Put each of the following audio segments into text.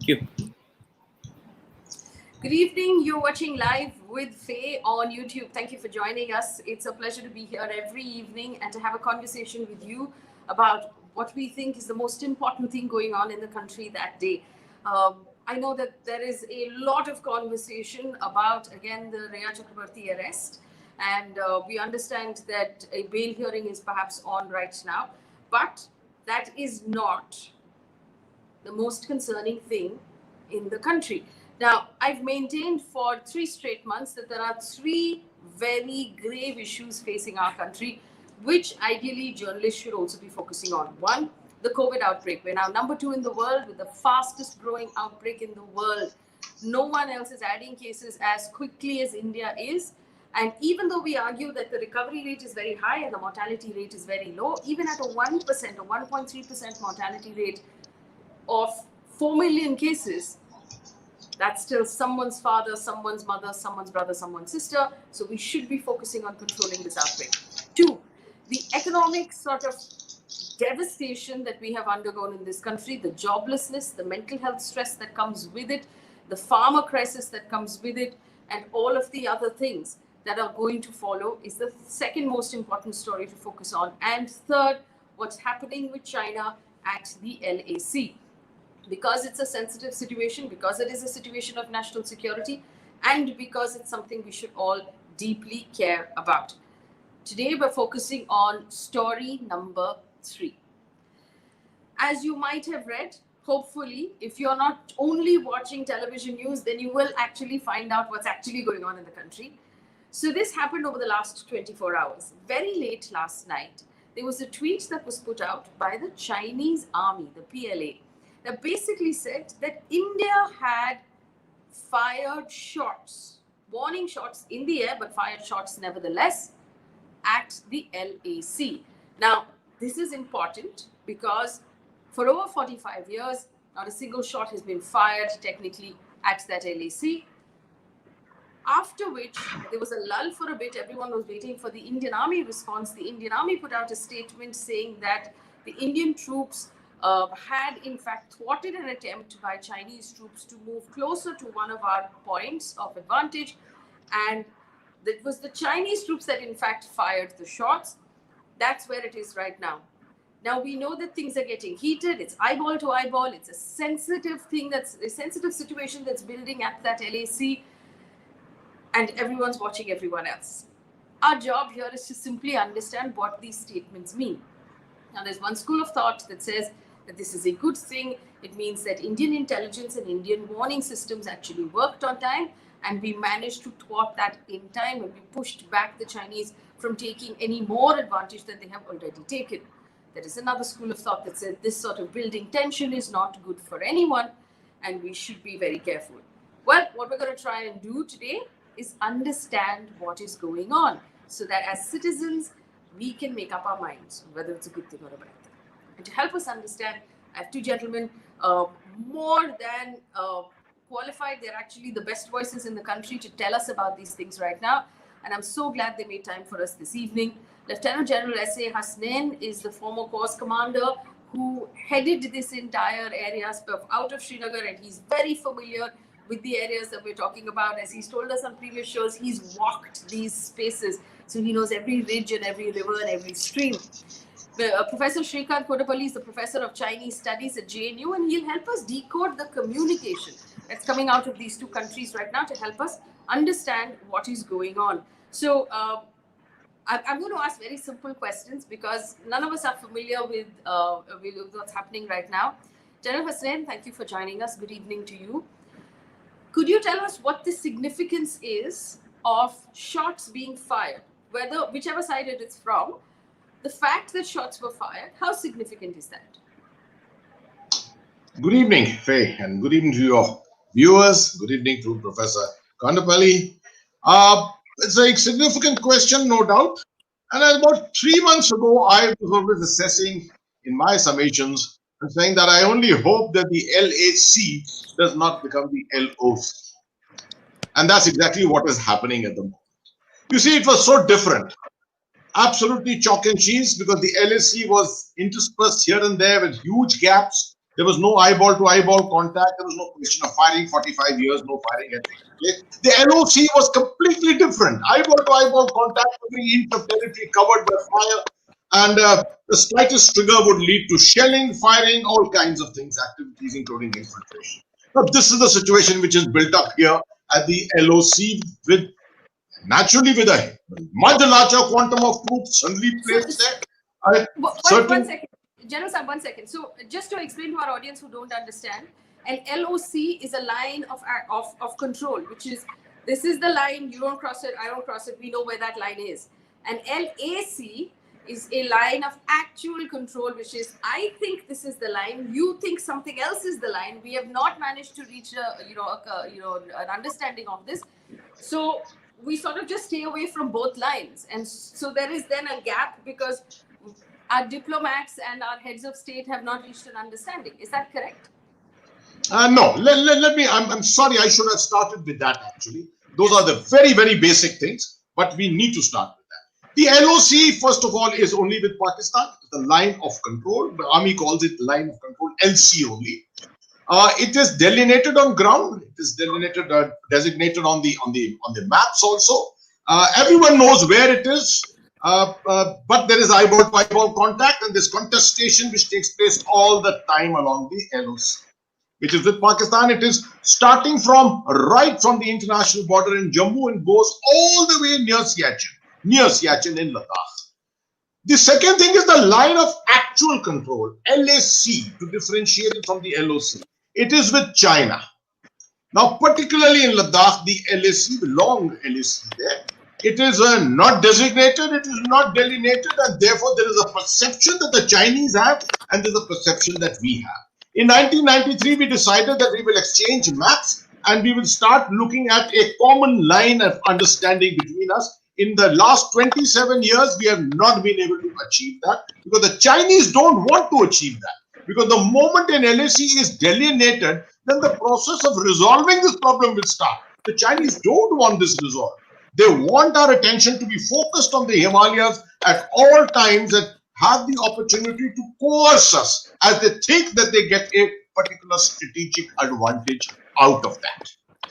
you. Good evening. You're watching live with Faye on YouTube. Thank you for joining us. It's a pleasure to be here every evening and to have a conversation with you about what we think is the most important thing going on in the country that day. I know that there is a lot of conversation about, again, the Rhea Chakrabarti arrest. And we understand that a bail hearing is perhaps on right now. But that is not the most concerning thing in the country. Now, I've maintained for 3 straight months that there are three very grave issues facing our country, which ideally journalists should also be focusing on. One, the COVID outbreak. We're now number 2 in the world with the fastest growing outbreak in the world. No one else is adding cases as quickly as India is. And even though we argue that the recovery rate is very high and the mortality rate is very low, even at a 1% or 1.3% mortality rate of 4 million cases, that's still someone's father, someone's mother, someone's brother, someone's sister. So we should be focusing on controlling this outbreak. 2, the economic sort of devastation that we have undergone in this country, the joblessness, the mental health stress that comes with it, the farmer crisis that comes with it, and all of the other things that are going to follow is the second most important story to focus on. And third, what's happening with China at the LAC. Because it's a sensitive situation, because it is a situation of national security, and because it's something we should all deeply care about. Today, we're focusing on story number 3. As you might have read, hopefully, if you're not only watching television news, then you will actually find out what's actually going on in the country. So this happened over the last 24 hours. Very late last night, there was a tweet that was put out by the Chinese army, the PLA, that basically said that India had fired shots, warning shots in the air, but fired shots nevertheless at the LAC. Now, this is important because for over 45 years, not a single shot has been fired technically at that LAC. After which, there was a lull for a bit. Everyone was waiting for the Indian Army response. The Indian Army put out a statement saying that the Indian troops had in fact thwarted an attempt by Chinese troops to move closer to one of our points of advantage, and it was the Chinese troops that in fact fired the shots. That's where it is right now. Now we know that things are getting heated. It's eyeball to eyeball. It's a sensitive thing, that's a sensitive situation that's building at that LAC, and everyone's watching everyone else. Our job here is to simply understand what these statements mean. Now, there's one school of thought that says that this is a good thing. It means that Indian intelligence and Indian warning systems actually worked on time, and we managed to thwart that in time, and we pushed back the Chinese from taking any more advantage than they have already taken. There is another school of thought that says this sort of building tension is not good for anyone, and we should be very careful. Well, what we're going to try and do today is understand what is going on so that as citizens, we can make up our minds whether it's a good thing or a bad thing. And to help us understand, I have 2 gentlemen, more than qualified. They're actually the best voices in the country to tell us about these things right now. And I'm so glad they made time for us this evening. Lieutenant General S.A. Hasnain is the former Corps Commander who headed this entire area out of Srinagar, and he's very familiar with the areas that we're talking about. As he's told us on previous shows, he's walked these spaces. So he knows every ridge and every river and every stream. Professor Shrikanth is the professor of Chinese studies at JNU, and he'll help us decode the communication that's coming out of these 2 countries right now to help us understand what is going on. So I'm going to ask very simple questions because none of us are familiar with what's happening right now. General Hasnain, thank you for joining us. Good evening to you. Could you tell us what the significance is of shots being fired, whichever side it is from? The fact that shots were fired, how significant is that? Good evening, Faye, and good evening to your viewers. Good evening to Professor Kondapalli. It's a significant question, no doubt. And about 3 months ago, I was always assessing in my summations and saying that I only hope that the LAC does not become the LOC. And that's exactly what is happening at the moment. You see, it was so different. Absolutely chalk and cheese, because the LAC was interspersed here and there with huge gaps. There was no eyeball to eyeball contact. There was no question of firing. 45 years, no firing had taken place. The LOC was completely different. Eyeball to eyeball contact, every inch of territory covered by fire, and the slightest trigger would lead to shelling, firing, all kinds of things, activities, including infiltration. Now, this is the situation which is built up here at the LOC, with naturally with a much larger quantum of troops suddenly placed there. One second. General sir, 1 second. So just to explain to our audience who don't understand, an LOC is a line of control, which is, this is the line, you don't cross it, I don't cross it, we know where that line is. An LAC is a line of actual control, which is, I think this is the line, you think something else is the line. We have not managed to reach an understanding of this. So we sort of just stay away from both lines. And so there is then a gap because our diplomats and our heads of state have not reached an understanding. Is that correct? No, let me, I'm sorry, I should have started with that actually. Those are the very, very basic things, but we need to start with that. The LOC, first of all, is only with Pakistan. It's the line of control. The army calls it line of control, LC only. It is delineated on ground. It is delineated, designated on the maps also. Everyone knows where it is. But there is eyeball to eyeball contact and this contestation which takes place all the time along the LOC, which is with Pakistan. It is starting right from the international border in Jammu and goes all the way near Siachen in Ladakh. The second thing is the line of actual control, LAC, to differentiate it from the LOC. It is with China. Now, particularly in Ladakh, the LAC, the long LAC there, it is not designated, it is not delineated, and therefore there is a perception that the Chinese have and there's a perception that we have. In 1993, we decided that we will exchange maps and we will start looking at a common line of understanding between us. In the last 27 years, we have not been able to achieve that because the Chinese don't want to achieve that. Because the moment an LAC is delineated, then the process of resolving this problem will start. The Chinese don't want this resolved. They want our attention to be focused on the Himalayas at all times and have the opportunity to coerce us as they think that they get a particular strategic advantage out of that.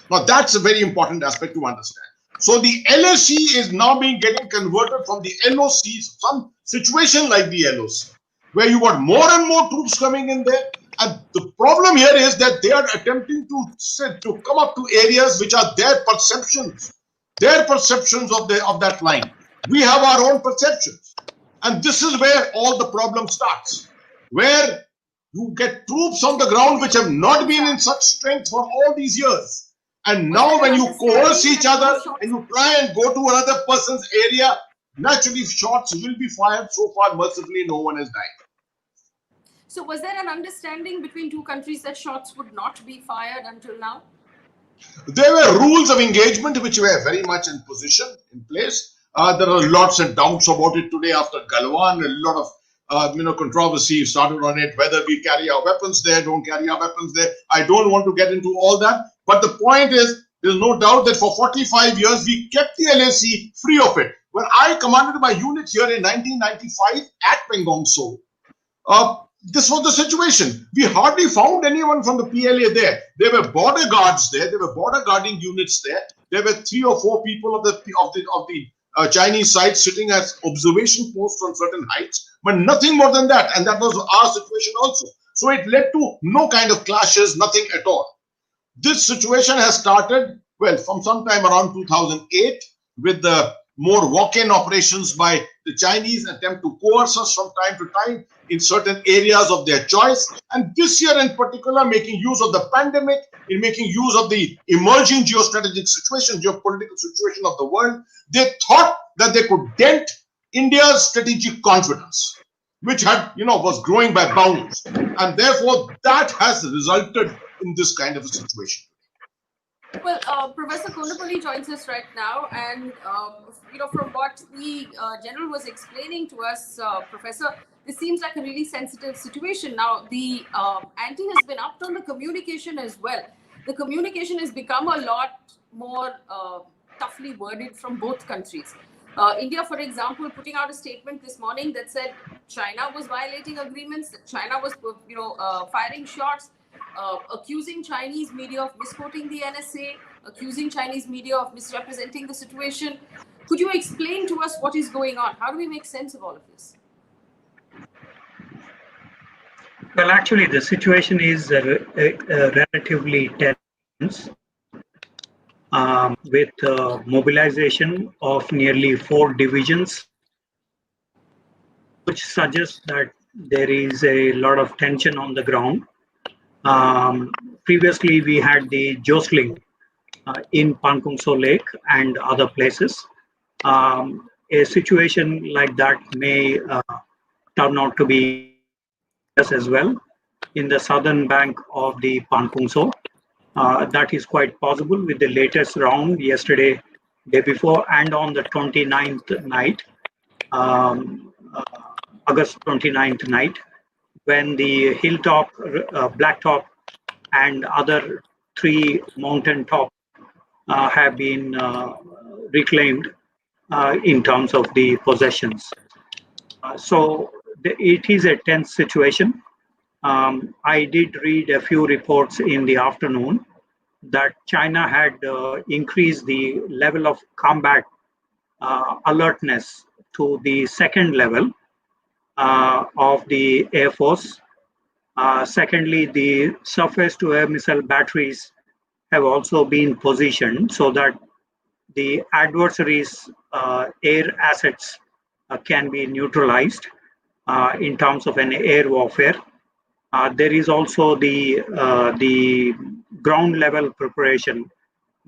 Now, that's a very important aspect to understand. So the LAC is now getting converted from the LOCs, some situation like the LOC, where you got more and more troops coming in there. And the problem here is that they are attempting to come up to areas which are their perceptions of that line. We have our own perceptions. And this is where all the problem starts, where you get troops on the ground which have not been in such strength for all these years. And now when you coerce each other and you try and go to another person's area, naturally shots will be fired. So far, mercifully, no one has died. So was there an understanding between two countries that shots would not be fired until now? There were rules of engagement which were very much in place. There are lots of doubts about it today after Galwan. A lot of controversy started on it, whether we carry our weapons there, don't carry our weapons there. I don't want to get into all that. But the point is, there's no doubt that for 45 years, we kept the LAC free of it. When I commanded my unit here in 1995 at Pangong So, this was the situation. We hardly found anyone from the PLA there. There were border guards there. There were border guarding units there. There were 3 or 4 people of the Chinese side sitting as observation posts on certain heights, but nothing more than that. And that was our situation also. So it led to no kind of clashes, nothing at all. This situation has started, well, from sometime around 2008 with the more walk-in operations by the Chinese attempt to coerce us from time to time in certain areas of their choice. And this year in particular, making use of the pandemic, in making use of the emerging geopolitical situation of the world, they thought that they could dent India's strategic confidence, which had, was growing by bounds. And therefore, that has resulted in this kind of a situation. Well, Professor Kondapalli joins us right now, and from what the general was explaining to us, Professor, this seems like a really sensitive situation. Now, the ante has been upped on the communication as well. The communication has become a lot more toughly worded from both countries. India, for example, putting out a statement this morning that said China was violating agreements, that China was, firing shots, accusing Chinese media of misquoting the NSA, accusing Chinese media of misrepresenting the situation. Could you explain to us what is going on? How do we make sense of all of this? Well, actually, the situation is relatively tense with mobilization of nearly 4 divisions, which suggests that there is a lot of tension on the ground. Previously, we had the jostling in Pankungso Lake and other places. A situation like that may turn out to be as well in the southern bank of the Pankungso. That is quite possible with the latest round yesterday, day before, and on the 29th night, August 29th night, when the hilltop, blacktop, and other 3 mountain tops have been reclaimed in terms of the possessions. It is a tense situation. I did read a few reports in the afternoon that China had increased the level of combat alertness to the second level of the Air Force. Secondly, the surface to air missile batteries have also been positioned so that the adversary's air assets can be neutralized in terms of an air warfare. There is also the ground level preparation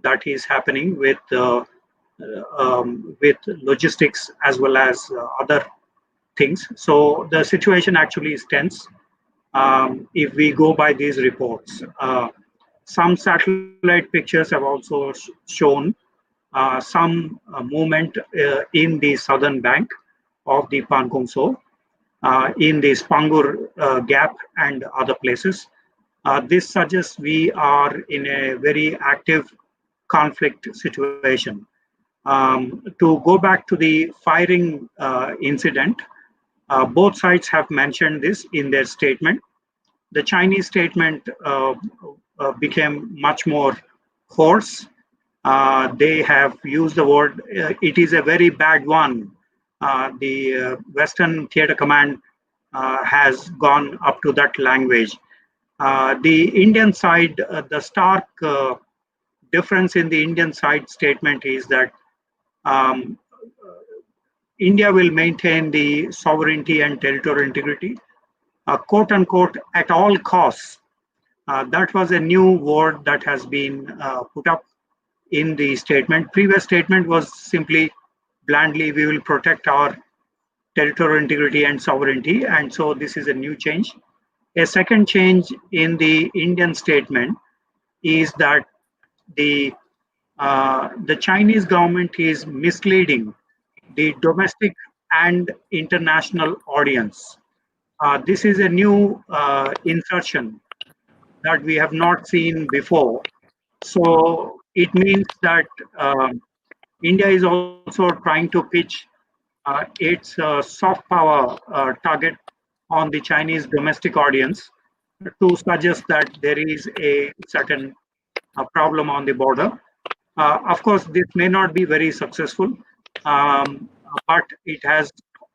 that is happening with logistics as well as other things. So the situation actually is tense. If we go by these reports, some satellite pictures have also shown some movement in the southern bank of the Pankungso, in the Spangur Gap and other places. This suggests we are in a very active conflict situation. To go back to the firing incident, both sides have mentioned this in their statement. The Chinese statement became much more hoarse. They have used the word, it is a very bad one. The Western Theatre Command has gone up to that language. The Indian side, the stark difference in the Indian side statement is that um, India will maintain the sovereignty and territorial integrity, quote unquote, at all costs. That was a new word that has been put up in the statement. Previous statement was simply blandly, we will protect our territorial integrity and sovereignty. And so this is a new change. A second change in the Indian statement is that the the Chinese government is misleading the domestic and international audience. This is a new insertion that we have not seen before. So it means that India is also trying to pitch its soft power target on the Chinese domestic audience to suggest that there is a certain problem on the border. Of course, this may not be very successful, but it has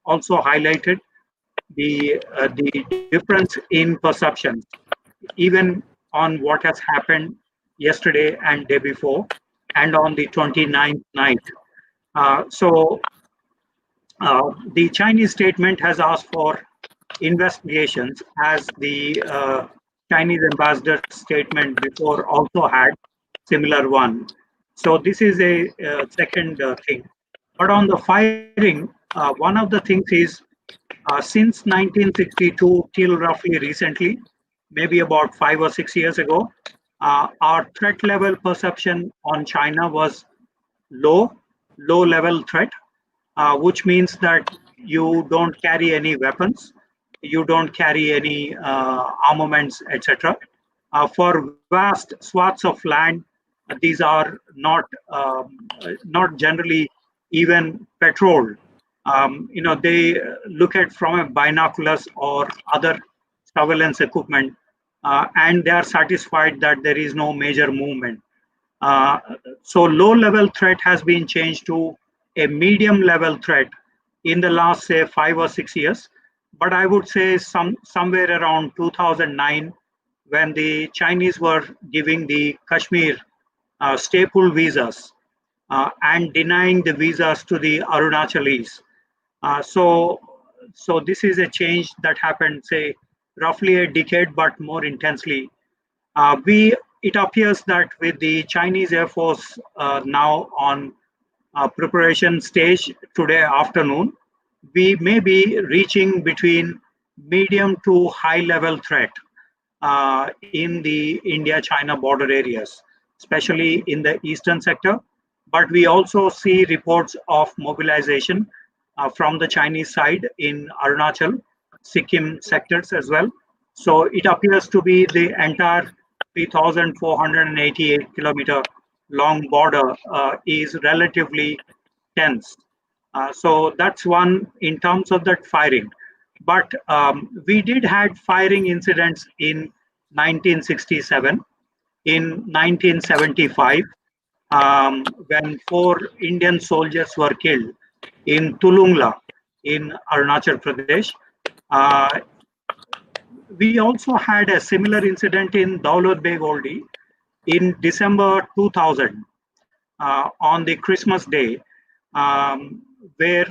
also highlighted the difference in perceptions, even on what has happened yesterday and day before, and on the 29th night. The Chinese statement has asked for investigations, as the Chinese ambassador's statement before also had similar one. So this is a second thing. But on the firing, one of the things is since 1962 till roughly recently, maybe about 5 or 6 years ago, our threat level perception on China was low, low level threat, which means that you don't carry any weapons, you don't carry any armaments, etc. For vast swaths of land, these are not generally even patrol. They look at from a binoculars or other surveillance equipment, and they are satisfied that there is no major movement. Uh, so low-level threat has been changed to a medium-level threat in the last, say, 5 or 6 years. But I would say somewhere around 2009, when the Chinese were giving the Kashmir staple visas and denying the visas to the Arunachalis. Uh, so, so this is a change that happened, say, roughly a decade, but more intensely. It appears that with the Chinese Air Force now on preparation stage today afternoon, we may be reaching between medium to high level threat in the India-China border areas, especially in the eastern sector. But we also see reports of mobilization from the Chinese side in Arunachal, Sikkim sectors as well. So it appears to be the entire 3,488 kilometer long border is relatively tense. So that's one in terms of that firing. But we did had firing incidents in 1967, in 1975, when 4 Indian soldiers were killed in Tulungla in Arunachal Pradesh. Uh, we also had a similar incident in Daulat Beg Oldi in December 2000 on the Christmas Day, where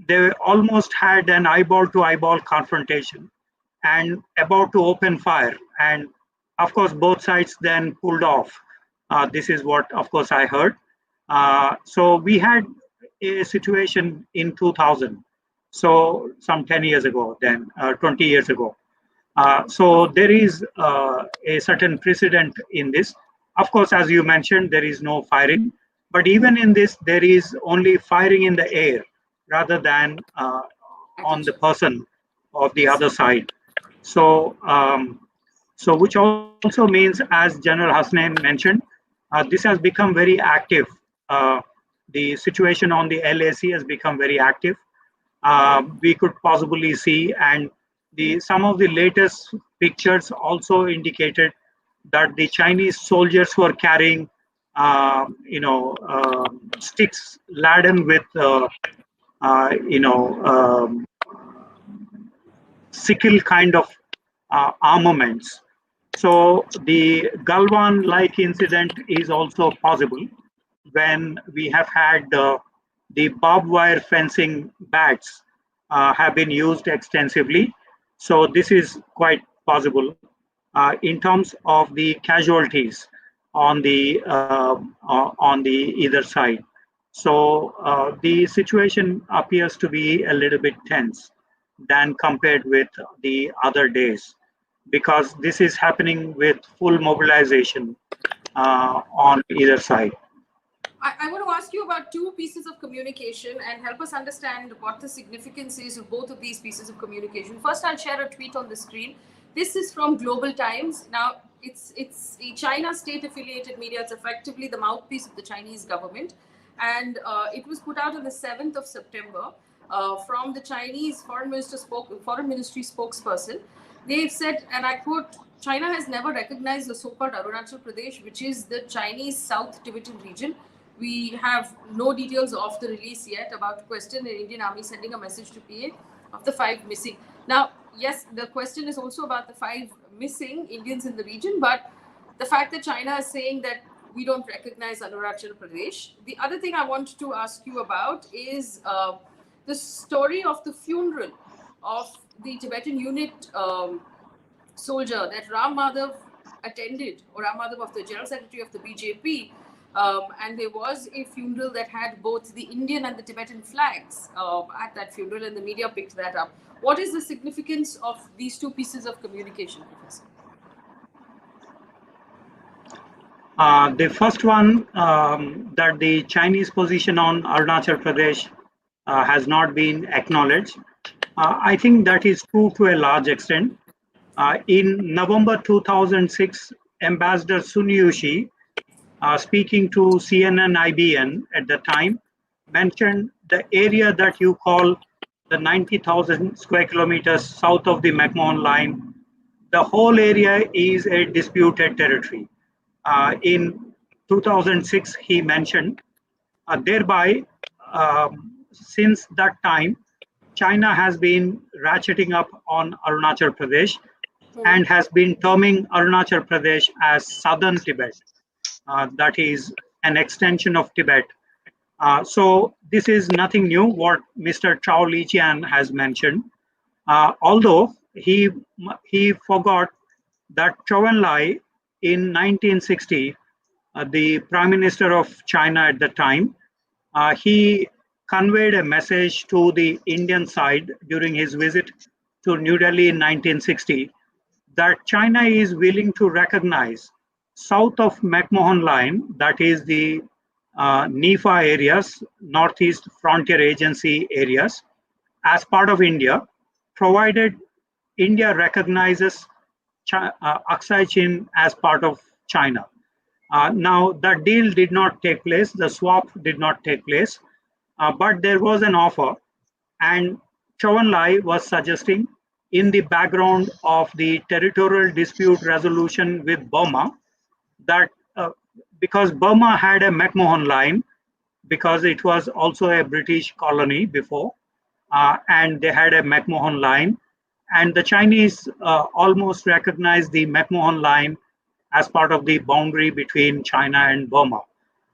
they almost had an eyeball to eyeball confrontation and about to open fire. And of course, both sides then pulled off. This is what, of course, I heard. So we had a situation in 2000, so some 10 years ago, then 20 years ago. So there is a certain precedent in this. Of course, as you mentioned, there is no firing, but even in this, there is only firing in the air rather than on the person of the other side. So, which also means, as General Hasnain mentioned, this has become very active. Uh, the situation on the LAC has become very active. We could possibly see, and some of the latest pictures also indicated that the Chinese soldiers were carrying, sticks laden with, uh, you know, um, sickle kind of armaments. So the Galwan-like incident is also possible when we have had the barbed wire fencing bats have been used extensively. So this is quite possible in terms of the casualties on the either side. So the situation appears to be a little bit tense than compared with the other days, because this is happening with full mobilization on either side. I want to ask you about two pieces of communication and help us understand what the significance is of both of these pieces of communication. First, I'll share a tweet on the screen. This is from Global Times. Now, it's a China state-affiliated media. It's effectively the mouthpiece of the Chinese government. And it was put out on the 7th of September from the Chinese Foreign Ministry spokesperson. They've said, and I quote, China has never recognized the so-called Arunachal Pradesh, which is the Chinese South Tibetan region. We have no details of the release yet about question in Indian Army sending a message to PA of the 5 missing. Now, yes, the question is also about the 5 missing Indians in the region, but the fact that China is saying that we don't recognize Arunachal Pradesh. The other thing I want to ask you about is the story of the funeral of the Tibetan unit soldier that Ram Madhav attended, or Ram Madhav of the General Secretary of the BJP. And there was a funeral that had both the Indian and the Tibetan flags at that funeral, and the media picked that up. What is the significance of these two pieces of communication, Professor? The first one, that the Chinese position on Arunachal Pradesh has not been acknowledged. I think that is true to a large extent. In November 2006, Ambassador Sun Yushi, speaking to CNN IBN at the time, mentioned the area that you call the 90,000 square kilometers south of the McMahon line. The whole area is a disputed territory. In 2006, he mentioned, thereby, since that time, China has been ratcheting up on Arunachal Pradesh and has been terming Arunachal Pradesh as southern Tibet. That is an extension of Tibet. So this is nothing new, what Mr. Chao Lijian has mentioned. Although he forgot that Chou Enlai in 1960, the Prime Minister of China at the time, he conveyed a message to the Indian side during his visit to New Delhi in 1960 that China is willing to recognize south of McMahon Line, that is the NIFA areas, Northeast Frontier Agency areas, as part of India, provided India recognizes Aksai Chin as part of China. Now, that deal did not take place, the swap did not take place, but there was an offer, and Chou Enlai was suggesting, in the background of the territorial dispute resolution with Burma, that because Burma had a McMahon line, because it was also a British colony before, and they had a McMahon line, and the Chinese almost recognized the McMahon line as part of the boundary between China and Burma.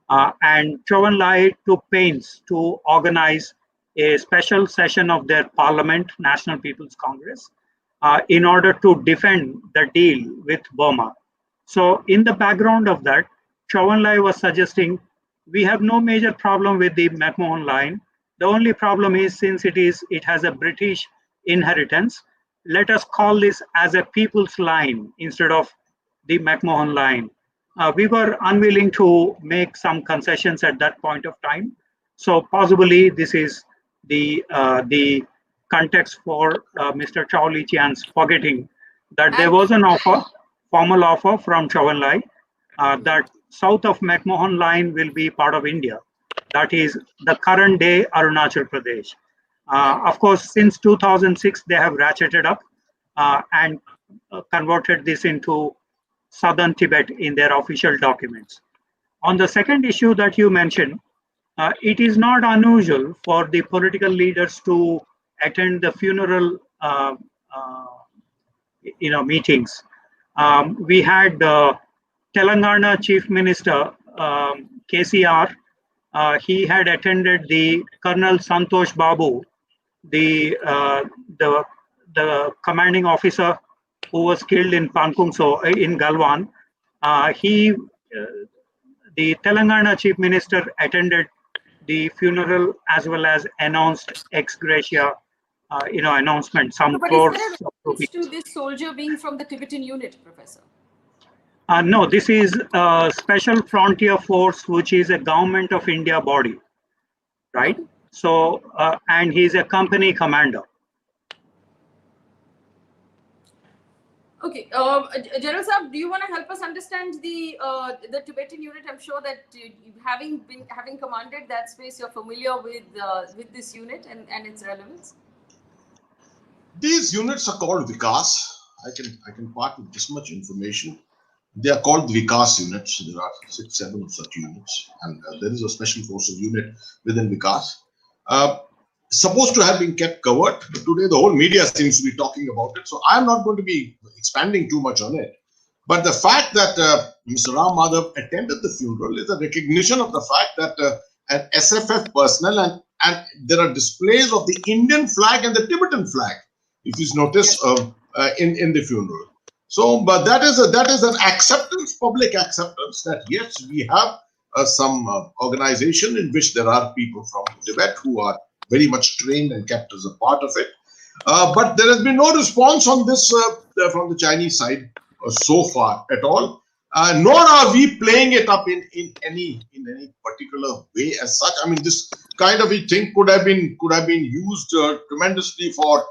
And Chou Enlai took pains to organize a special session of their parliament, National People's Congress, in order to defend the deal with Burma. So in the background of that, Chou Enlai was suggesting, we have no major problem with the McMahon line. The only problem is, since it has a British inheritance, let us call this as a people's line instead of the McMahon line. We were unwilling to make some concessions at that point of time. So possibly this is the context for Mr. Chao Lijian's forgetting that there was an offer, formal offer from Chou Enlai, that south of McMahon line will be part of India. That is the current day Arunachal Pradesh. Of course, since 2006, they have ratcheted up and converted this into southern Tibet in their official documents. On the second issue that you mentioned, it is not unusual for the political leaders to attend the funeral meetings. We had Telangana Chief Minister KCR. He had attended the Colonel Santosh Babu, the commanding officer who was killed in Pankungso in Galwan. The Telangana Chief Minister attended the funeral as well as announced ex gratia, announcement. Some crores. But is there a reference to this soldier being from the Tibetan unit, Professor? No, this is a Special Frontier Force, which is a Government of India body, right? So, and he's a company commander. Okay, General Saab, do you want to help us understand the Tibetan unit? I'm sure that having commanded that space, you're familiar with this unit and its relevance. These units are called Vikas. I can part with this much information. They are called Vikas units. There are 6-7 such units, and there is a special forces unit within Vikas. Supposed to have been kept covered, but today the whole media seems to be talking about it. So I'm not going to be expanding too much on it. But the fact that Mr. Ram Madhav attended the funeral is a recognition of the fact that an SFF personnel and there are displays of the Indian flag and the Tibetan flag, if you notice, in the funeral. So, but that is an acceptance, public acceptance, that yes, we have some organization in which there are people from Tibet who are very much trained and kept as a part of it. But there has been no response on this from the Chinese side so far at all. Nor are we playing it up in any particular way as such. I mean, this kind of a thing could have been used tremendously for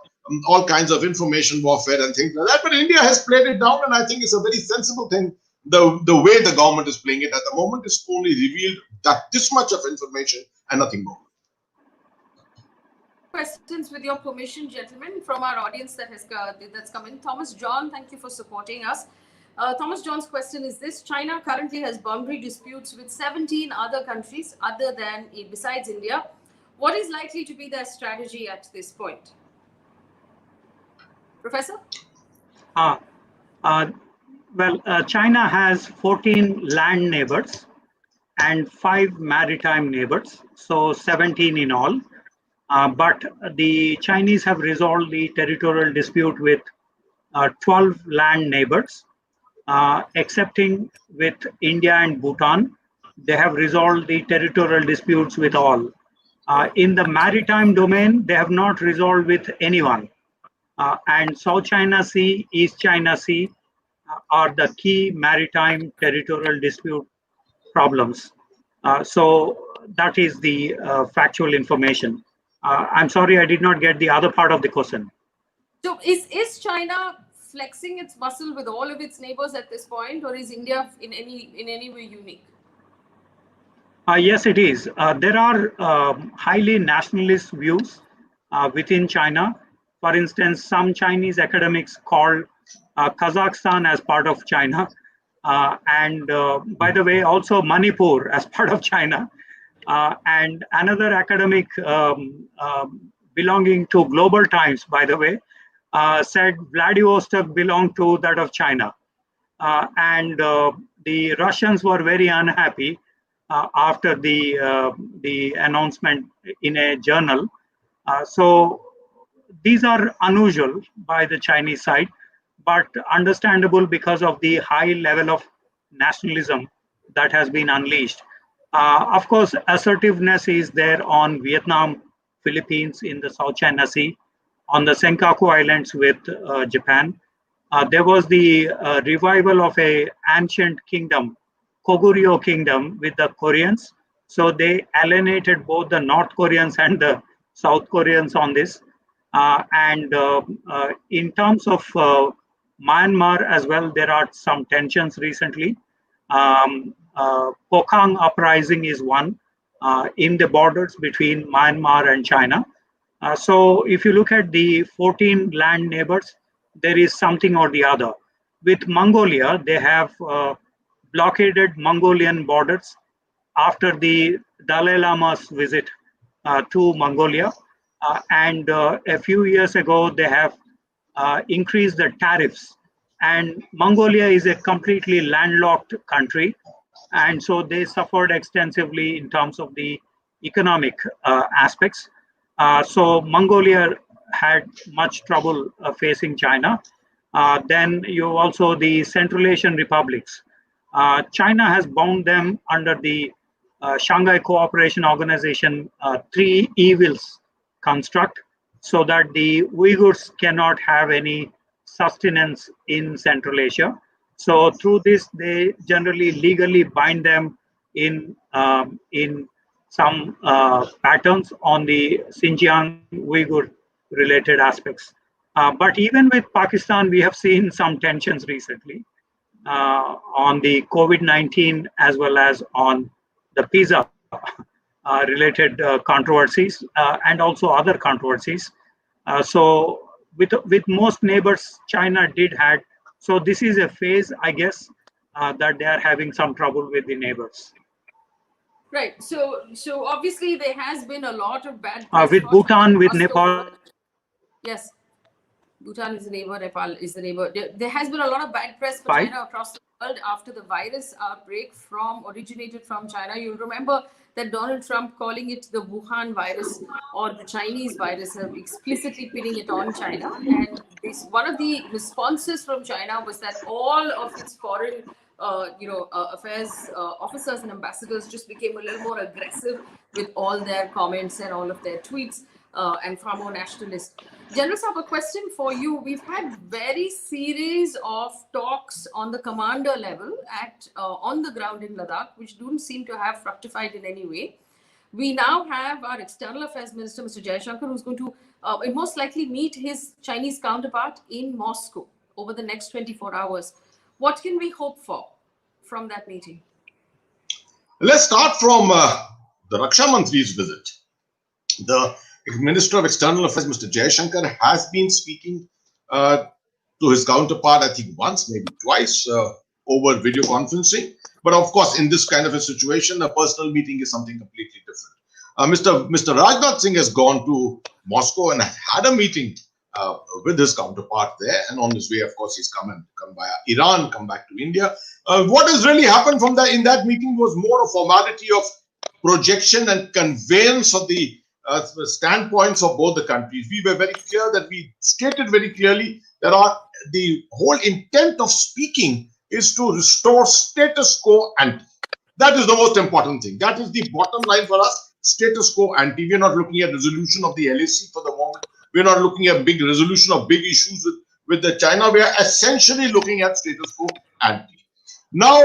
all kinds of information warfare and things like that. But India has played it down, and I think it's a very sensible thing. The way the government is playing it at the moment is only revealed that this much of information and nothing more. questions with your permission, gentlemen, from our audience that's come in. Thomas John, thank you for supporting us. Thomas John's question is this: China currently has boundary disputes with 17 other countries besides India. What is likely to be their strategy at this point? Professor? China has 14 land neighbors and 5 maritime neighbors, so 17 in all. But the Chinese have resolved the territorial dispute with 12 land neighbors, excepting with India and Bhutan. They have resolved the territorial disputes with all. In the maritime domain, they have not resolved with anyone. And South China Sea, East China Sea are the key maritime territorial dispute problems. So that is the factual information. I'm sorry, I did not get the other part of the question. So is China flexing its muscle with all of its neighbors at this point, or is India in any way unique? Yes, it is. There are highly nationalist views within China. For instance, some Chinese academics call Kazakhstan as part of China. And by the way, also Manipur as part of China. And another academic belonging to Global Times, by the way, said Vladivostok belonged to that of China. And the Russians were very unhappy after the announcement in a journal. So these are unusual by the Chinese side, but understandable because of the high level of nationalism that has been unleashed. Of course, assertiveness is there on Vietnam, Philippines in the South China Sea, on the Senkaku Islands with Japan. There was the revival of a ancient kingdom, Koguryo Kingdom, with the Koreans. So they alienated both the North Koreans and the South Koreans on this. And in terms of Myanmar as well, there are some tensions recently. Pokhang uprising is one in the borders between Myanmar and China. So if you look at the 14 land neighbors, there is something or the other. With Mongolia, they have blockaded Mongolian borders after the Dalai Lama's visit to Mongolia. And a few years ago, they have increased the tariffs. And Mongolia is a completely landlocked country. And so they suffered extensively in terms of the economic aspects. So Mongolia had much trouble facing China. Then you also the Central Asian republics. China has bound them under the Shanghai Cooperation Organization 3 evils construct, so that the Uyghurs cannot have any sustenance in Central Asia. So through this, they generally legally bind them in some patterns on the Xinjiang Uyghur related aspects. But even with Pakistan, we have seen some tensions recently on the COVID-19 as well as on the PISA related controversies and also other controversies. So with most neighbors, China did had. So this is a phase, I guess, that they are having some trouble with the neighbors. Right. So obviously there has been a lot of bad press with Bhutan, with Nepal. Yes. Bhutan is the neighbor, Nepal is the neighbor. There has been a lot of bad press for China across the world after the virus outbreak originated from China. You'll remember that Donald Trump calling it the Wuhan virus or the Chinese virus, explicitly pinning it on China. And one of the responses from China was that all of its foreign affairs officers and ambassadors just became a little more aggressive with all their comments and all of their tweets. And far more nationalist. General Saab, a question for you. We've had very series of talks on the commander level on the ground in Ladakh, which don't seem to have fructified in any way. We now have our External Affairs Minister, Mr. Jaishankar, who's going to most likely meet his Chinese counterpart in Moscow over the next 24 hours. What can we hope for from that meeting? Let's start from the Raksha Mantri's visit. The Minister of External Affairs, Mr. Jaishankar, has been speaking to his counterpart, I think once, maybe twice, over video conferencing. But of course, in this kind of a situation, a personal meeting is something completely different. Mr. Rajnath Singh has gone to Moscow and had a meeting with his counterpart there, and on his way, of course, he's come via Iran, come back to India. What has really happened in that meeting was more a formality of projection and conveyance of the standpoints of both the countries. We were very clear that we stated very clearly that the whole intent of speaking is to restore status quo ante. That is the most important thing. That is the bottom line for us, status quo ante. We are not looking at resolution of the LAC for the moment. We're not looking at big resolution of big issues with the China. We are essentially looking at status quo ante. Now,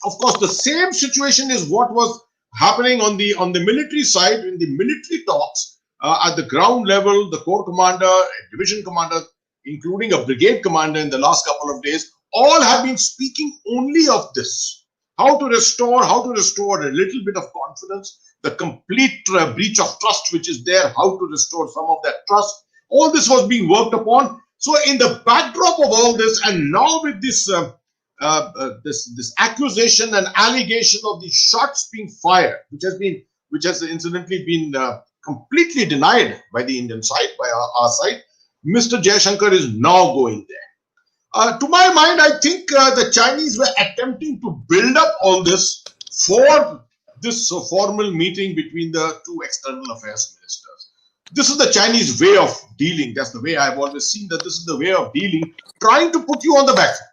of course, the same situation is what was happening on the military side in the military talks at the ground level. The corps commander, a division commander, including a brigade commander in the last couple of days, all have been speaking only of this: how to restore a little bit of confidence, the complete breach of trust which is there, how to restore some of that trust. All this was being worked upon. So in the backdrop of all this, and now with this this accusation and allegation of the shots being fired, which has incidentally been completely denied by the Indian side, by our side, Mr. Jaishankar is now going there. To my mind, I think the Chinese were attempting to build up all this for this formal meeting between the two external affairs ministers. This is the Chinese way of dealing. That's the way I've always seen that this is the way of dealing, trying to put you on the back foot.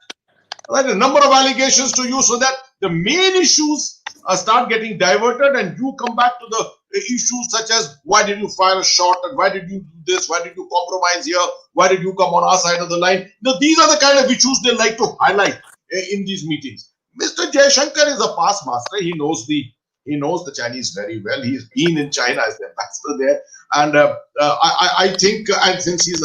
Right, a number of allegations to you so that the main issues start getting diverted and you come back to the issues such as why did you fire a shot and why did you do this, why did you compromise here, why did you come on our side of the line. Now, these are the kind of issues they like to highlight in these meetings. Mr. Jaishankar is a past master. He knows the Chinese very well. He's been in China as the ambassador there, and I think, and since he's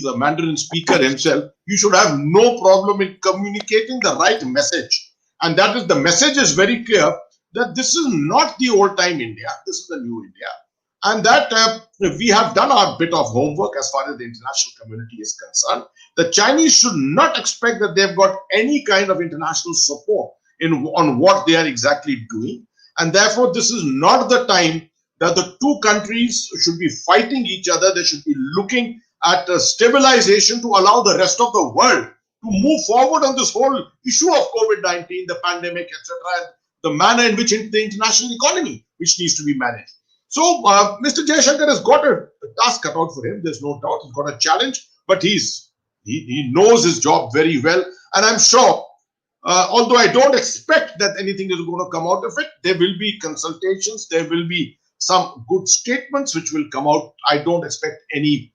a Mandarin speaker himself, you should have no problem in communicating the right message. And that is, the message is very clear that this is not the old time India, this is the new India. And that we have done our bit of homework as far as the international community is concerned. The Chinese should not expect that they've got any kind of international support on what they are exactly doing. And therefore, this is not the time that the two countries should be fighting each other. They should be looking at stabilization to allow the rest of the world to move forward on this whole issue of COVID-19, the pandemic, etc., and the manner in which the international economy, which needs to be managed. So, Mr. Jaishankar has got a task cut out for him. There's no doubt. He's got a challenge, but he knows his job very well. And I'm sure, although I don't expect that anything is going to come out of it, there will be consultations. There will be some good statements which will come out. I don't expect any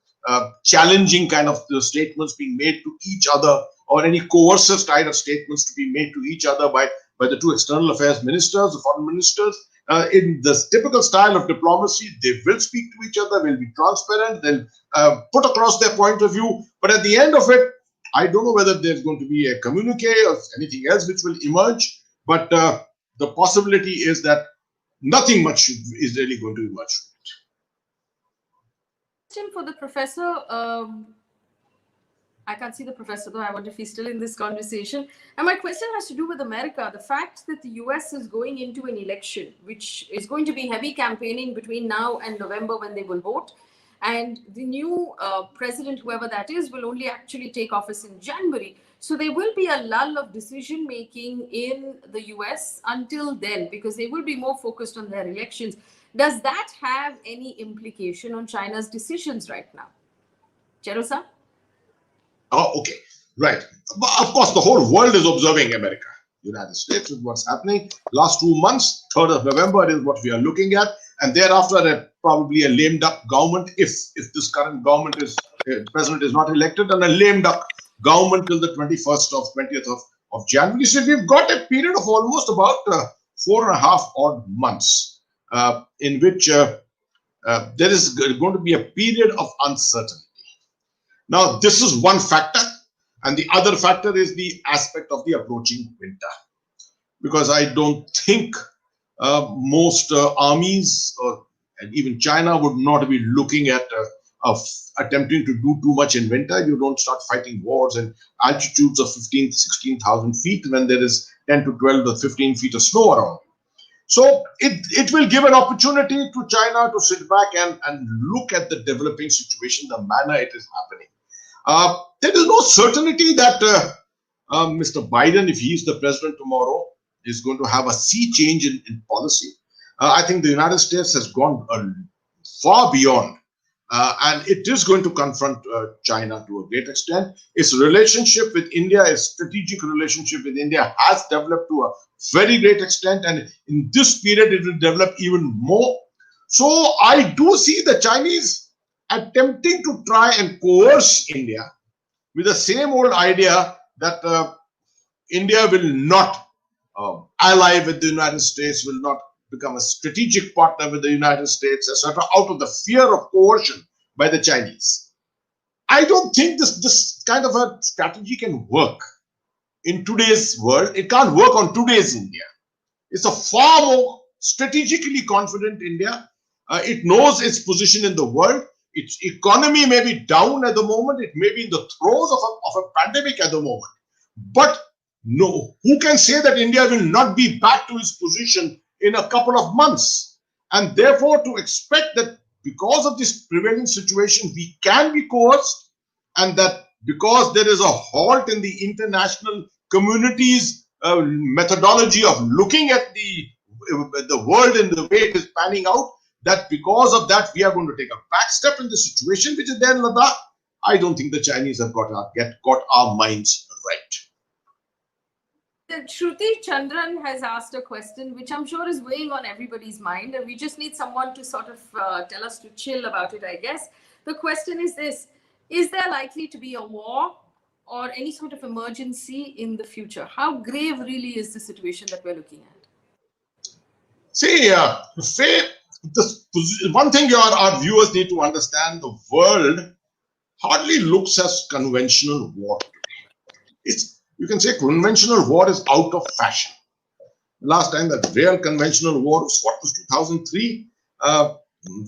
challenging kind of statements being made to each other, or any coercive kind of statements to be made to each other by the two external affairs ministers, the foreign ministers. In the typical style of diplomacy, they will speak to each other, will be transparent, they'll put across their point of view. But at the end of it, I don't know whether there's going to be a communique or anything else which will emerge. But the possibility is that nothing much is really going to emerge. For the professor, I can't see the professor though. I wonder if he's still in this conversation. And my question has to do with America. The fact that the US is going into an election, which is going to be heavy campaigning between now and November when they will vote. And the new president, whoever that is, will only actually take office in January. So there will be a lull of decision making in the US until then, because they will be more focused on their elections. Does that have any implication on China's decisions right now? Cherosa? Oh, okay. Right. But of course, the whole world is observing America, United States, with what's happening. Last 2 months, 3rd of November is what we are looking at. And thereafter, probably a lame duck government, if this current government president is not elected, and a lame duck government till the 20th of January. So we've got a period of almost about 4.5 odd months. In which there is going to be a period of uncertainty. Now, this is one factor, and the other factor is the aspect of the approaching winter, because I don't think most armies and even China would not be looking at attempting to do too much in winter. You don't start fighting wars in altitudes of 15, 16,000 feet when there is 10 to 12 or 15 feet of snow around. So it will give an opportunity to China to sit back and look at the developing situation, the manner it is happening. There is no certainty that Mr. Biden, if he is the president tomorrow, is going to have a sea change in policy. I think the United States has gone far beyond, and it is going to confront China to a great extent. Its relationship with India, its strategic relationship with India has developed to a very great extent, and in this period it will develop even more. So I do see the Chinese attempting to try and coerce India with the same old idea that India will not ally with the United States, will not become a strategic partner with the United States, etc., out of the fear of coercion by the Chinese. I don't think this kind of a strategy can work in today's world. It can't work on today's India. It's a far more strategically confident India. It knows its position in the world. Its economy may be down at the moment. It may be in the throes of a pandemic at the moment. But no, who can say that India will not be back to its position in a couple of months? And therefore, to expect that because of this prevailing situation, we can be coerced, and that because there is a halt in the international community's methodology of looking at the world in the way it is panning out, that because of that we are going to take a back step in the situation which is there in Ladakh. I don't think the Chinese have got our minds right. Shruti Chandran has asked a question which I'm sure is weighing on everybody's mind, and we just need someone to sort of tell us to chill about it, I guess. The question is this: is there likely to be a war or any sort of emergency in the future? How grave really is the situation that we're looking at? See, Faye, one thing our viewers need to understand: the world hardly looks as conventional war. You can say conventional war is out of fashion. Last time that real conventional war was 2003,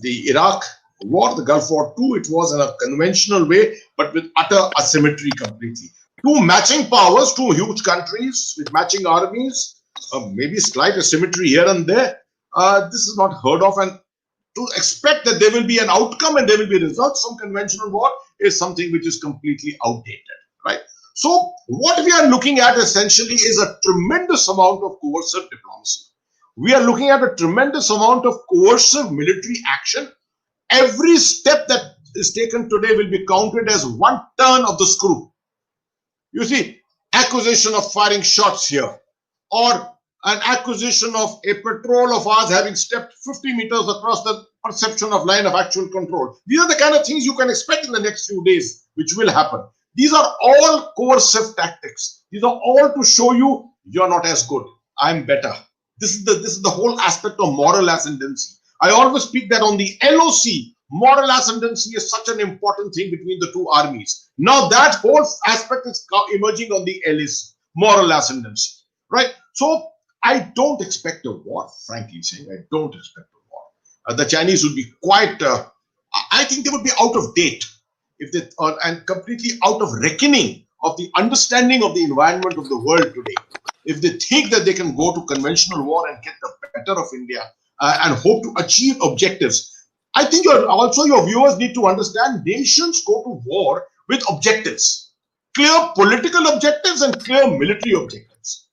the Iraq war, the Gulf War II. It was in a conventional way, but with utter asymmetry completely. Two matching powers, two huge countries with matching armies, maybe slight asymmetry here and there. This is not heard of, and to expect that there will be an outcome and there will be results from conventional war is something which is completely outdated, right? So what we are looking at essentially is a tremendous amount of coercive diplomacy. We are looking at a tremendous amount of coercive military action. Every step that is taken today will be counted as one turn of the screw. You see, accusation of firing shots here, or an accusation of a patrol of ours having stepped 50 meters across the perception of line of actual control. These are the kind of things you can expect in the next few days, which will happen. These are all coercive tactics. These are all to show you you're not as good. I'm better. This is the whole aspect of moral ascendancy. I always speak that on the LOC, moral ascendancy is such an important thing between the two armies. Now that whole aspect is emerging on the LAC, moral ascendancy, right? So I don't expect a war, frankly saying. I don't expect a war. The Chinese would be quite, I think they would be out of date if they and completely out of reckoning of the understanding of the environment of the world today. If they think that they can go to conventional war and get the better of India and hope to achieve objectives, I think your viewers need to understand nations go to war with objectives, clear political objectives and clear military objectives.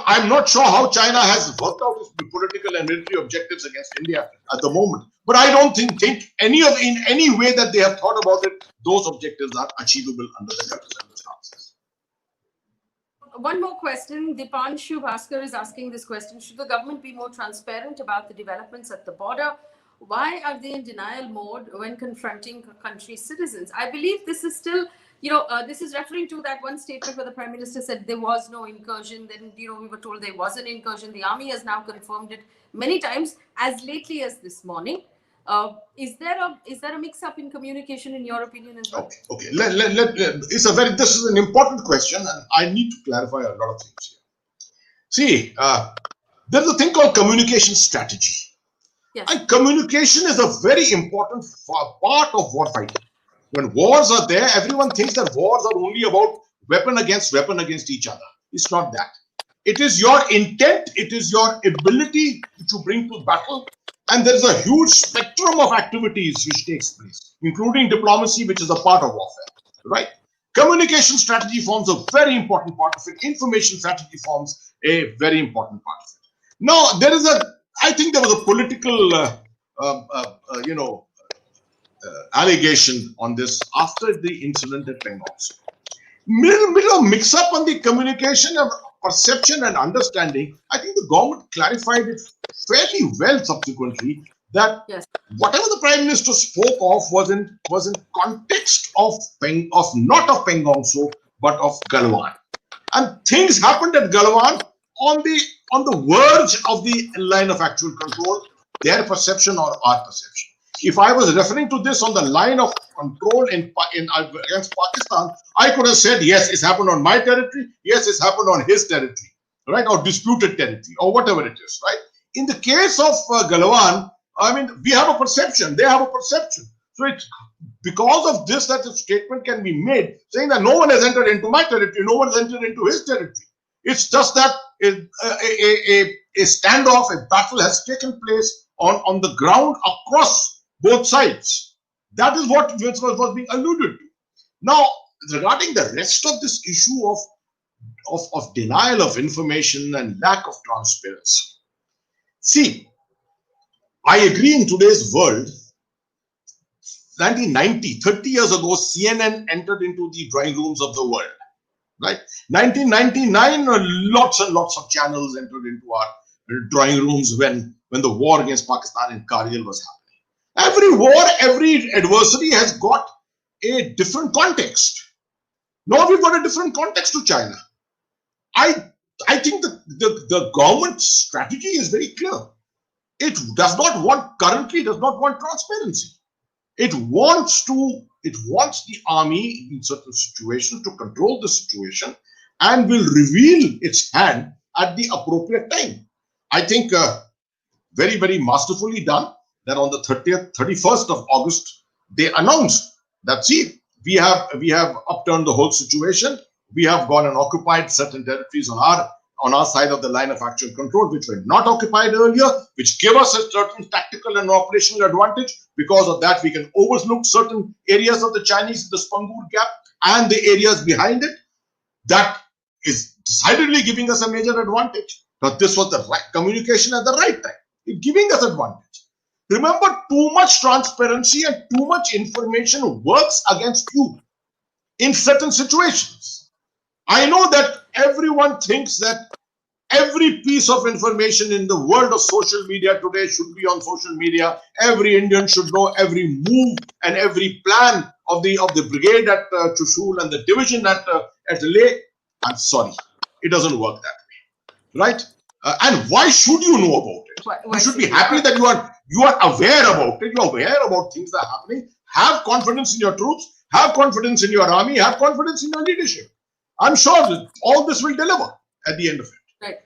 I'm not sure how China has worked out its political and military objectives against India at the moment, but I don't think in any way that they have thought about it, those objectives are achievable under the current circumstances. One more question. Dipanshu Bhaskar is asking this question: should the government be more transparent about the developments at the border? Why are they in denial mode when confronting country citizens? I believe this is still, this is referring to that one statement where the Prime Minister said there was no incursion. Then, we were told there was an incursion. The army has now confirmed it many times, as lately as this morning. Is there a mix-up in communication, in your opinion, as well? Okay. This is an important question, and I need to clarify a lot of things here. See, there's a thing called communication strategy. Yes. And communication is a very important part of war fighting. When wars are there, everyone thinks that wars are only about weapon against each other. It's not that. It is your intent, it is your ability which you bring to battle, and there is a huge spectrum of activities which takes place, including diplomacy, which is a part of warfare, right? Communication strategy forms a very important part of it. Information strategy forms a very important part of it. Now, I think there was a political, allegation on this after the incident at Pangong. Little mix up on the communication and perception and understanding. I think the government clarified it fairly well subsequently that yes. whatever the Prime Minister spoke of was in context of not of Pangong So, but of Galwan. And things happened at Galwan on the verge of the line of actual control, their perception or our perception. If I was referring to this on the line of control against Pakistan, I could have said, yes, it's happened on my territory, yes, it's happened on his territory, right, or disputed territory, or whatever it is, right? In the case of Galwan, I mean, we have a perception, they have a perception. So it's because of this that a statement can be made saying that no one has entered into my territory, no one has entered into his territory. It's just that a standoff, a battle has taken place on the ground across both sides. That is what was being alluded to. Now, regarding the rest of this issue of denial of information and lack of transparency, see, I agree in today's world, 1990, 30 years ago, CNN entered into the drawing rooms of the world, right? 1999, lots and lots of channels entered into our drawing rooms when the war against Pakistan and Kargil was happening. Every war, every adversary has got a different context. Now we've got a different context to China. I think the government's strategy is very clear. It does not want transparency. It wants the army in certain situations to control the situation and will reveal its hand at the appropriate time. I think very, very masterfully done that on the 31st of August, they announced that, see, we have upturned the whole situation. We have gone and occupied certain territories on our side of the line of actual control, which were not occupied earlier, which gave us a certain tactical and operational advantage. Because of that, we can overlook certain areas of the Chinese, the Spangur Gap, and the areas behind it. That is decidedly giving us a major advantage. But this was the right communication at the right time. It's giving us advantage. Remember, too much transparency and too much information works against you in certain situations. I know that everyone thinks that every piece of information in the world of social media today should be on social media. Every Indian should know every move and every plan of the brigade at Chushul and the division at LAC. I'm sorry, it doesn't work that way, right? And why should you know about it? You should be happy that you are aware about it. You are aware about things that are happening. Have confidence in your troops. Have confidence in your army. Have confidence in your leadership. I'm sure that all this will deliver at the end of it. Right.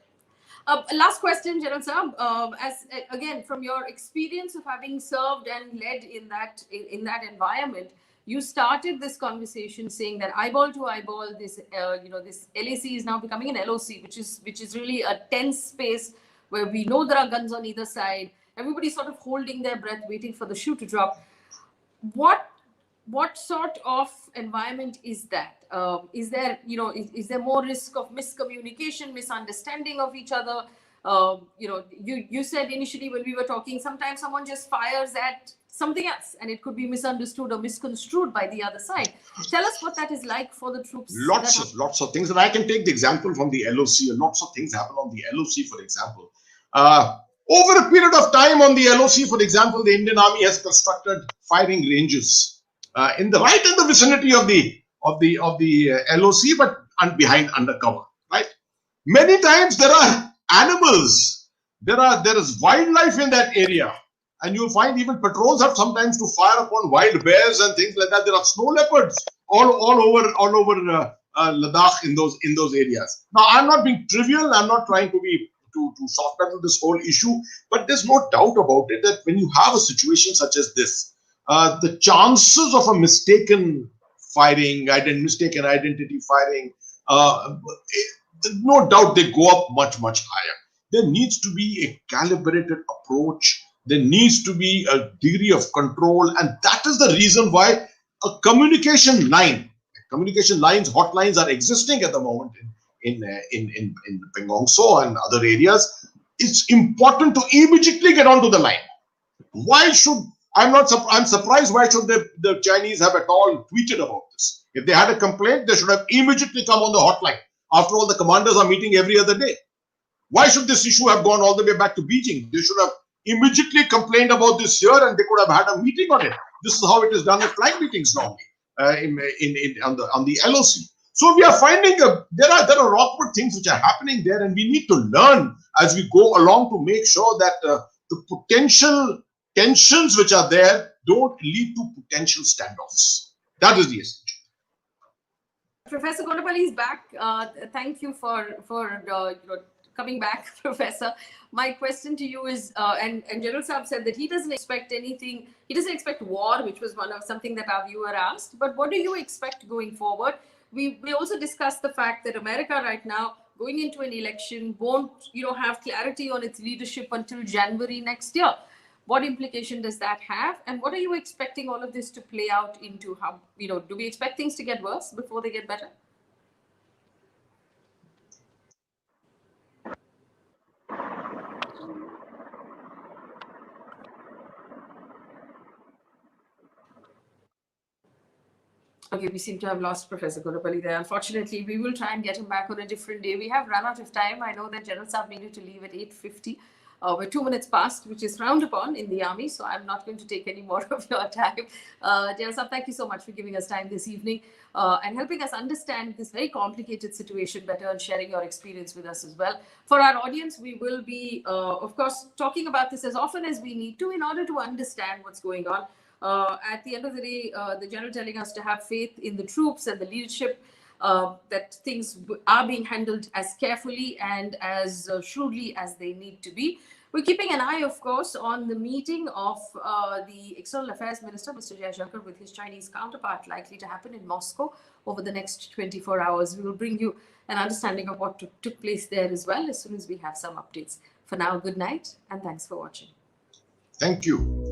Last question, General sir. As again, from your experience of having served and led in that environment, you started this conversation saying that eyeball to eyeball, this this LAC is now becoming an LOC, which is really a tense space where we know there are guns on either side. Everybody's sort of holding their breath, waiting for the shoe to drop. What sort of environment is that? Is there more risk of miscommunication, misunderstanding of each other? You said initially when we were talking, sometimes someone just fires at something else and it could be misunderstood or misconstrued by the other side. Tell us what that is like for the troops. Lots of things. And I can take the example from the LOC. Lots of things happen on the LOC, for example. Over a period of time on the LOC, for example, the Indian Army has constructed firing ranges in the vicinity of the LOC, but behind undercover, right? Many times there are animals, there is wildlife in that area, and you'll find even patrols have sometimes to fire upon wild bears and things like that. There are snow leopards all over Ladakh in those areas. Now, I'm not being trivial. I'm not trying to be to soft pedal this whole issue. But there's no doubt about it that when you have a situation such as this, the chances of a mistaken firing, mistaken identity firing, no doubt they go up much, much higher. There needs to be a calibrated approach. There needs to be a degree of control. And that is the reason why a communication lines, hotlines are existing at the moment in Pengong So and other areas. It's important to immediately get onto the line. Why should I'm surprised why should the Chinese have at all tweeted about this? If they had a complaint, they should have immediately come on the hotline. After all, the commanders are meeting every other day. Why should this issue have gone all the way back to Beijing? They should have immediately complained about this here, and they could have had a meeting on it. This is how it is done at flag meetings normally on the LOC. So we are finding there are awkward things which are happening there, and we need to learn as we go along to make sure that the potential tensions which are there don't lead to potential standoffs. That is the essence. Professor Kondapalli is back. Thank you for coming back, Professor. My question to you is, and General Saab said that he doesn't expect anything. He doesn't expect war, which was something that our viewer asked. But what do you expect going forward? We also discussed the fact that America right now, going into an election, won't have clarity on its leadership until January next year. What implication does that have? And what are you expecting all of this to play out into? How, do we expect things to get worse before they get better? Okay, we seem to have lost Professor Kondapalli there. Unfortunately, we will try and get him back on a different day. We have run out of time. I know that General Saab needed to leave at 8:50. We're 2 minutes past, which is frowned upon in the army, so I'm not going to take any more of your time. General Saab, thank you so much for giving us time this evening and helping us understand this very complicated situation better and sharing your experience with us as well. For our audience, we will be, of course, talking about this as often as we need to in order to understand what's going on. At the end of the day, the general telling us to have faith in the troops and the leadership, that things are being handled as carefully and as shrewdly as they need to be. We're keeping an eye, of course, on the meeting of the External Affairs Minister, Mr. Jaishankar, with his Chinese counterpart, likely to happen in Moscow over the next 24 hours. We will bring you an understanding of what took place there as well as soon as we have some updates. For now, good night and thanks for watching. Thank you.